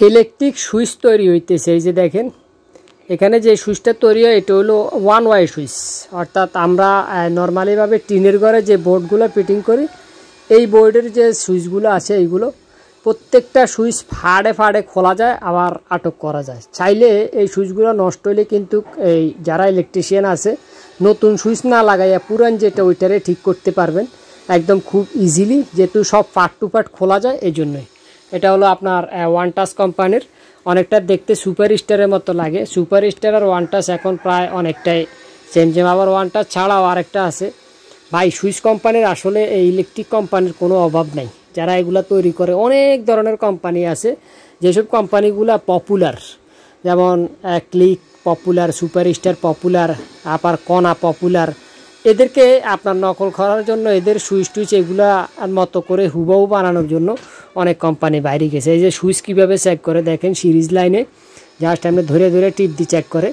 Electric switch তৈরি হইতেছে। এই যে দেখেন এখানে যে সুইচটা তৈরি হয় এটা হলো ওয়ান ওয়ে সুইচ, অর্থাৎ আমরা নর্মালিভাবে টিনের ঘরে যে বোর্ডগুলো ফিটিং করি এই বোর্ডের যে সুইচগুলো আছে এইগুলো প্রত্যেকটা সুইচ ফাড়ে ফাড়ে খোলা যায় আবার আটক করা যায়। চাইলে এই সুইচগুলো নষ্ট হলে কিন্তু এই যারা ইলেকট্রিশিয়ান আছে নতুন সুইচ না লাগাইয়া পুরান যেটা ওইটারে ঠিক করতে পারবেন একদম খুব ইজিলি, যেহেতু সব পার্ট টু পার্ট খোলা যায় এই জন্যই। এটা হলো আপনার ওয়ান টাচ কোম্পানির, অনেকটা দেখতে সুপার স্টারের মতো লাগে। সুপার স্টার আর ওয়ান টাচ এখন প্রায় অনেকটাই সেম সেম। আবার ওয়ান টাচ ছাড়াও আরেকটা আছে ভাই সুইচ কোম্পানির, আসলে এই ইলেকট্রিক কোম্পানির কোনো অভাব নাই। যারা এগুলা তৈরি করে অনেক ধরনের কোম্পানি আছে, যেসব কোম্পানিগুলো পপুলার, যেমন click popular, super star popular, আবার কনা পপুলার, এদেরকে আপনার নকল করার জন্য এদের সুইচ টুইচ এগুলা মতো করে হুবহু বানানোর জন্য অনেক কোম্পানি বাইরে গেছে। এই যে সুইচ কীভাবে চেক করে দেখেন, সিরিজ লাইনে জাস্ট আপনি ধরে ধরে টিপ দিয়ে চেক করে।